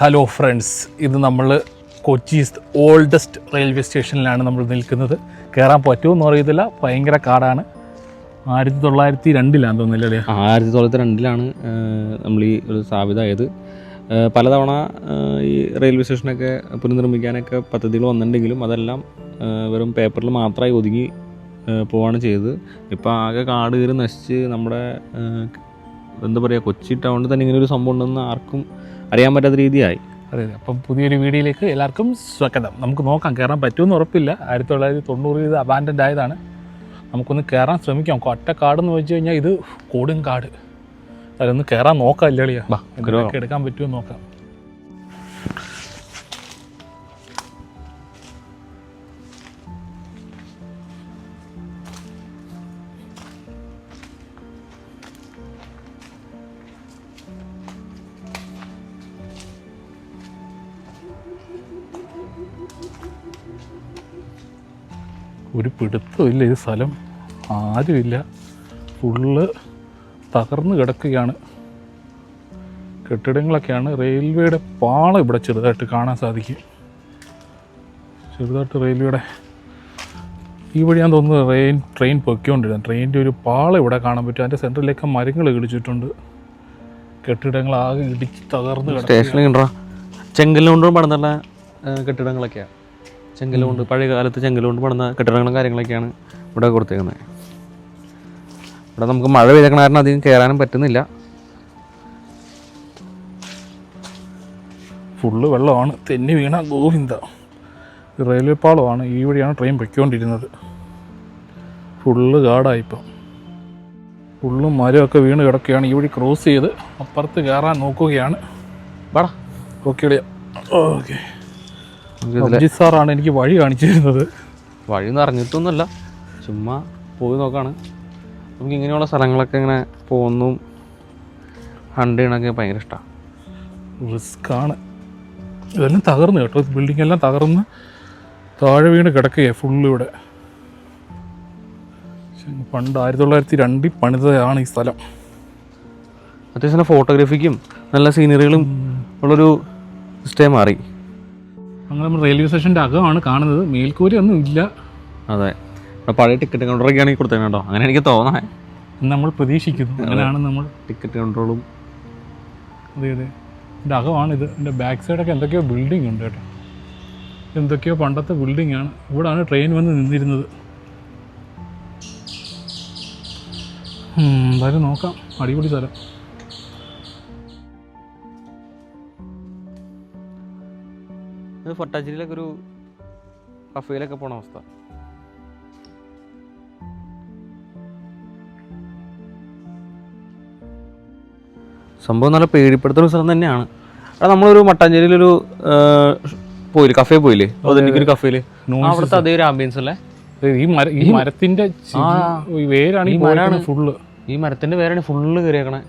Hello friends, ഇത് നമ്മൾ Kochi oldest railway സ്റ്റേഷനിലാണ് നമ്മൾ നിൽക്കുന്നത്. കയറാൻ പറ്റുമെന്ന് അറിയത്തില്ല, ഭയങ്കര കാടാണ്. 1902 തോന്നുന്നില്ലേ? 1902 നമ്മൾ ഈ ഒരു സ്ഥാപിതമായത്. പലതവണ ഈ റെയിൽവേ സ്റ്റേഷനൊക്കെ പുനർനിർമ്മിക്കാനൊക്കെ പദ്ധതികൾ വന്നിട്ടുണ്ടെങ്കിലും അതെല്ലാം വെറും പേപ്പറിൽ മാത്രമായി ഒതുങ്ങി പോവാണ് ചെയ്തത്. ഇപ്പോൾ ആകെ കാട് കയറി നശിച്ച് നമ്മുടെ എന്താ പറയുക, കൊച്ചി ടൗണിൽ തന്നെ ഇങ്ങനെ ഒരു സംഭവം ഉണ്ടെന്ന് ആർക്കും അറിയാൻ പറ്റാത്ത രീതിയായി. അതെ, അപ്പം പുതിയൊരു വീഡിയോയിലേക്ക് എല്ലാവർക്കും സ്വാഗതം. നമുക്ക് നോക്കാം, കയറാൻ പറ്റുമെന്ന് ഉറപ്പില്ല. 1990 ഇത് അബാൻഡൻ്റ് ആയതാണ്. നമുക്കൊന്ന് കയറാൻ ശ്രമിക്കാം. ഒറ്റ കാടെന്ന് വെച്ച് കഴിഞ്ഞാൽ ഇത് കൊടും കാട്. അതിലൊന്ന് കയറാൻ നോക്കാം. ഇല്ലളിയാ, എന്തൊക്കെ എടുക്കാൻ പറ്റുമെന്ന് നോക്കാം. ഒരു പിടുത്തമില്ല, ഈ സ്ഥലം ആരുമില്ല, ഫുള്ള് തകർന്ന് കിടക്കുകയാണ്. കെട്ടിടങ്ങളൊക്കെയാണ്. റെയിൽവേയുടെ പാളം ഇവിടെ ചെറുതായിട്ട് കാണാൻ സാധിക്കും. ചെറുതായിട്ട് റെയിൽവേയുടെ ഈ വഴിയാൻ തോന്നുന്നത് ട്രെയിൻ പൊയ്ക്കൊണ്ടിരുന്നത്. ട്രെയിനിൻ്റെ ഒരു പാളം ഇവിടെ കാണാൻ പറ്റും. അതിൻ്റെ സെൻറ്ററിലേക്ക് മരങ്ങൾ ഇടിച്ചിട്ടുണ്ട്. കെട്ടിടങ്ങളാകെ ഇടിച്ച് തകർന്ന് കിടക്കും. സ്റ്റേഷനിൽ ചെങ്കല്ലുകൊണ്ടും പണിതുള്ള കെട്ടിടങ്ങളൊക്കെയാണ്. ചെങ്കല്ലുകൊണ്ട്, പഴയ കാലത്ത് ചെങ്കല്ലുകൊണ്ട് പണിത കെട്ടിടങ്ങളും കാര്യങ്ങളൊക്കെയാണ് ഇവിടെ കൊടുത്തേക്കുന്നത്. ഇവിടെ നമുക്ക് മഴ പെയ്തേക്കണ കാരണം അധികം കയറാനും പറ്റുന്നില്ല. ഫുള്ള് വെള്ളമാണ്. തെന്നി വീണ ഗോവിന്ദ. റെയിൽവേ പാളമാണ്. ഈ വഴിയാണ് ട്രെയിൻ പൊയ്ക്കൊണ്ടിരുന്നത്. ഫുള്ള് കാടായിപ്പം. ഫുള്ളും മരമൊക്കെ വീണ് കിടക്കുകയാണ്. ഈ വഴി ക്രോസ് ചെയ്ത് അപ്പുറത്ത് കയറാൻ നോക്കുകയാണ്. വാടാ, ഓക്കെ. ഓക്കെ, അഭിജിത്ത് സാറാണ് എനിക്ക് വഴി കാണിച്ചു തരുന്നത്. വഴിയൊന്നും അറിഞ്ഞിട്ടൊന്നുമല്ല, ചുമ്മാ പോയി നോക്കാണ്. നമുക്ക് ഇങ്ങനെയുള്ള സ്ഥലങ്ങളൊക്കെ ഇങ്ങനെ പോകുന്നതും ഹണ്ട് ചെയ്യണമൊക്കെ ഭയങ്കര ഇഷ്ടമാണ്. റിസ്ക്കാണ്. ഇതെല്ലാം തകർന്ന് കേട്ടോ. ബിൽഡിംഗ് എല്ലാം തകർന്ന് താഴെ വീണ് കിടക്കുകയാണ് ഫുള്ള് ഇവിടെ. പണ്ട് 1902 പണിതയാണ് ഈ സ്ഥലം. അത്യാവശ്യം ഫോട്ടോഗ്രാഫിക്കും നല്ല സീനറികളും ഉള്ളൊരു സിസ്റ്റം മാറി. അങ്ങനെ നമ്മൾ റെയിൽവേ സ്റ്റേഷൻ്റെ അകമാണ് കാണുന്നത്. മേൽക്കൂര ഒന്നും ഇല്ല. അതെ, പഴയ ടിക്കറ്റ് കൗണ്ടറൊക്കെയാണ് ഈ കൊടുത്തത് കേട്ടോ. അങ്ങനെ എനിക്ക് തോന്നാൻ നമ്മൾ പ്രതീക്ഷിക്കുന്നു. അങ്ങനെയാണ് നമ്മൾ ടിക്കറ്റ് കൗണ്ടറുകളും. അതെ, ഇതിൻ്റെ അകമാണിത്. ഇതിൻ്റെ ബാക്ക് സൈഡൊക്കെ എന്തൊക്കെയോ ബിൽഡിംഗ് ഉണ്ട് കേട്ടോ. എന്തൊക്കെയോ പണ്ടത്തെ ബിൽഡിംഗ് ആണ്. ഇവിടെയാണ് ട്രെയിൻ വന്ന് നിന്നിരുന്നത്. എന്തായാലും നോക്കാം. അടിപൊളി സ്ഥലം. ഫൊട്ടാച്ചിരിയിലൊക്കെ ഒരു കഫേയിലൊക്കെ പോണ അവസ്ഥ. സംഭവം നല്ല പേടിപ്പെടുത്തുന്ന സ്ഥലം തന്നെയാണ്. അവിടെ നമ്മളൊരു മട്ടാഞ്ചേരിയിലൊരു പോയില്ലേ, കഫേ പോയില്ലേ, അതെനിക്കൊരു കഫേയില്. അവിടുത്തെ അതേ ഒരു ആംബിയൻസ് അല്ലേ. ഈ മരത്തിന്റെ വേരാണ് ഈ മരമാണ് ഫുള്ള്. ഈ മരത്തിന്റെ വേരാണ് ഫുള്ള് കയറിയേക്കണേ.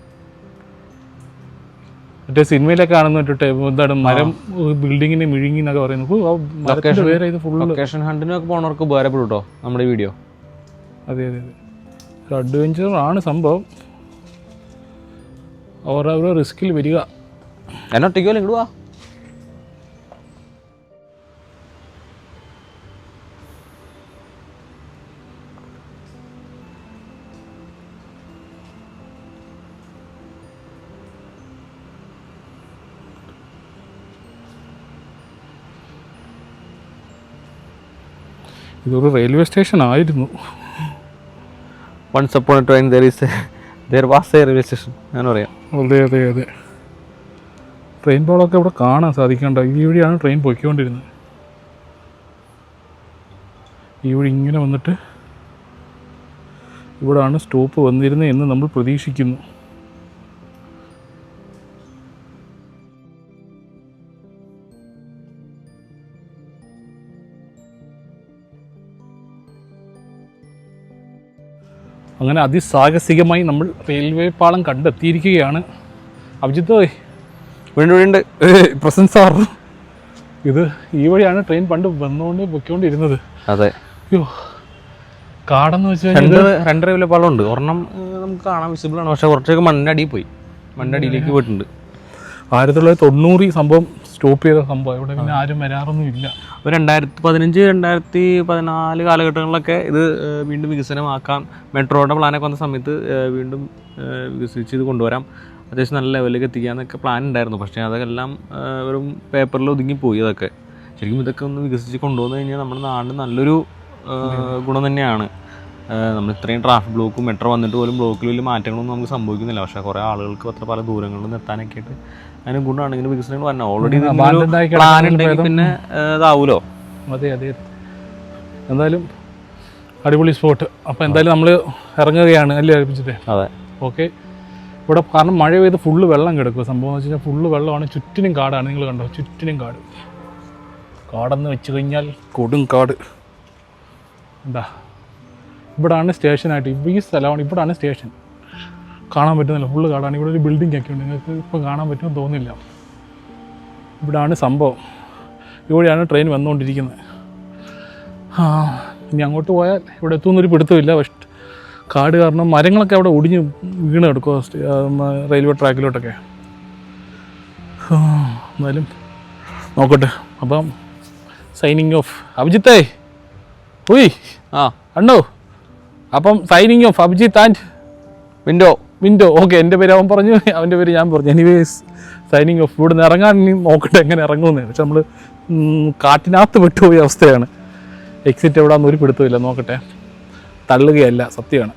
മറ്റേ സിനിമയിലൊക്കെ കാണുന്നിട്ട് എന്താണ് മരം ബിൽഡിങ്ങിനെ മിഴുങ്ങി എന്നൊക്കെ പറയുന്നത്. ലൊക്കേഷൻ ഹണ്ടിനൊക്കെ പോണവർക്ക് ഉപകാരപ്പെടും കേട്ടോ നമ്മുടെ വീഡിയോ. അതെ, ഒരു അഡ്വഞ്ചർ ആണ് സംഭവം. ഓരോ റിസ്കിൽ വരിക. എന്നെ ഒറ്റയ്ക്കോ ഇങ്ങോട്ട് വാ. ഇതൊരു റെയിൽവേ സ്റ്റേഷൻ ആയിരുന്നു. Once upon a time there was a railway station. ഞാൻ പറയാം. അതെ. ട്രെയിൻ പോളൊക്കെ ഇവിടെ കാണാൻ സാധിക്കണ്ട. ഈ വഴിയാണ് ട്രെയിൻ പൊയ്ക്കൊണ്ടിരുന്നത്. ഈ വഴി ഇങ്ങനെ വന്നിട്ട് ഇവിടാണ് സ്റ്റോപ്പ് വന്നിരുന്നത് എന്ന് നമ്മൾ പ്രതീക്ഷിക്കുന്നു. അങ്ങനെ അതിസാഹസികമായി നമ്മൾ റെയിൽവേ പാളം കണ്ടെത്തിയിരിക്കുകയാണ്. അഭിജിത്ത് വീണ്ടും പ്രസന്റ് സാർ, ഇത് ഈ വഴിയാണ് ട്രെയിൻ പണ്ട് പൊയ്ക്കൊണ്ടിരുന്നത്. അതെ, അയ്യോ, കാടെന്ന് വെച്ചാൽ രണ്ട് റെയിൽവേ പാളമുണ്ട്. ഒരെണ്ണം നമുക്ക് കാണാൻ വിസിബിൾ ആണ്, പക്ഷെ കുറച്ചൊക്കെ മണ്ണിൻ്റെ അടിയിൽ പോയി, മണ്ണിൻ്റെ അടിയിലേക്ക് പോയിട്ടുണ്ട്. 1990 ഈ സംഭവം സ്റ്റോപ്പ് ചെയ്ത സംഭവം. ഇവിടെ പിന്നെ ആരും വരാറൊന്നും ഇല്ല. 2015, 2014 കാലഘട്ടങ്ങളിലൊക്കെ ഇത് വീണ്ടും വികസനമാക്കാം, മെട്രോയുടെ പ്ലാനൊക്കെ വന്ന സമയത്ത് വീണ്ടും വികസിച്ച് ഇത് കൊണ്ടുവരാം, അത്യാവശ്യം നല്ല ലെവലിലേക്ക് എത്തിക്കാന്നൊക്കെ പ്ലാൻ ഉണ്ടായിരുന്നു. പക്ഷേ അതെല്ലാം വെറും പേപ്പറിൽ ഒതുങ്ങിപ്പോയി. അതൊക്കെ ശരിക്കും ഇതൊക്കെ ഒന്ന് വികസിച്ച് കൊണ്ടുവന്നു കഴിഞ്ഞാൽ നമ്മുടെ നാടിന് നല്ലൊരു ഗുണം തന്നെയാണ്. നമ്മൾ ഇത്രയും ട്രാഫിക് ബ്ലോക്കും മെട്രോ വന്നിട്ട് പോലും ബ്ലോക്കിൽ വലിയ മാറ്റങ്ങളൊന്നും നമുക്ക് സംഭവിക്കുന്നില്ല. പക്ഷേ കുറേ ആളുകൾക്ക് അത്ര പല ദൂരങ്ങളിൽ നിന്ന് എത്താനൊക്കെ ആയിട്ട് അതിന് ഗുണമാണ് ഇങ്ങനെ വികസനങ്ങൾ പറഞ്ഞാൽ. ഓൾറെഡി പ്ലാൻ ഉണ്ടെങ്കിൽ പിന്നെ ഇതാവൂലോ. അതെ. എന്തായാലും അടിപൊളി സ്പോട്ട്. അപ്പോൾ എന്തായാലും നമ്മൾ ഇറങ്ങുകയാണ് അല്ലേ അർപ്പിച്ചിട്ട്? അതെ, ഓക്കെ. ഇവിടെ കാരണം മഴ പെയ്ത് ഫുള്ള് വെള്ളം കിടക്കുക. സംഭവം എന്ന് വെച്ച് കഴിഞ്ഞാൽ ഫുള്ള് വെള്ളമാണ്, ചുറ്റിനും കാടാണ്. നിങ്ങൾ കണ്ടോ, ചുറ്റിനും കാടെന്ന് വെച്ച് കഴിഞ്ഞാൽ കൊടും കാട്. എന്താ ഇവിടാണ് സ്റ്റേഷനായിട്ട്, ഇപ്പോൾ ഈ സ്ഥലമാണ്, ഇവിടാണ് സ്റ്റേഷൻ. കാണാൻ പറ്റുന്നില്ല, ഫുള്ള് കാടാണ്. ഇവിടെ ഒരു ബിൽഡിംഗ് ഒക്കെ ഉണ്ട്, നിങ്ങൾക്ക് ഇപ്പോൾ കാണാൻ പറ്റുമെന്ന് തോന്നുന്നില്ല. ഇവിടാണ് സംഭവം, ഇവിടെയാണ് ട്രെയിൻ വന്നുകൊണ്ടിരിക്കുന്നത്. ഇനി അങ്ങോട്ട് പോയാൽ ഇവിടെ എത്തുമെന്നൊരു പിടുത്തമില്ല. പക്ഷേ കാട് കാരണം മരങ്ങളൊക്കെ അവിടെ ഒടിഞ്ഞ് വീണ് കിടക്കുക റെയിൽവേ ട്രാക്കിലോട്ടൊക്കെ. എന്നാലും നോക്കട്ടെ. അപ്പം സൈനിങ് ഓഫ്. അഭിജിത്തേ പോയി അണ്ണോ. അപ്പം signing off Abhijith and window. Okay, എൻ്റെ പേര് അവൻ പറഞ്ഞു, അവൻ്റെ പേര് ഞാൻ പറഞ്ഞു. Anyways signing off. ഇവിടെ നിന്ന് ഇറങ്ങാൻ ഇനി നോക്കട്ടെ എങ്ങനെ ഇറങ്ങുമെന്ന്. പക്ഷെ നമ്മൾ കാട്ടിനകത്ത് വിട്ടുപോയ അവസ്ഥയാണ്. എക്സിറ്റ് എവിടെയാണെന്ന് ഒരു പിടുത്തമില്ല. നോക്കട്ടെ, തള്ളുകയല്ല, സത്യമാണ്.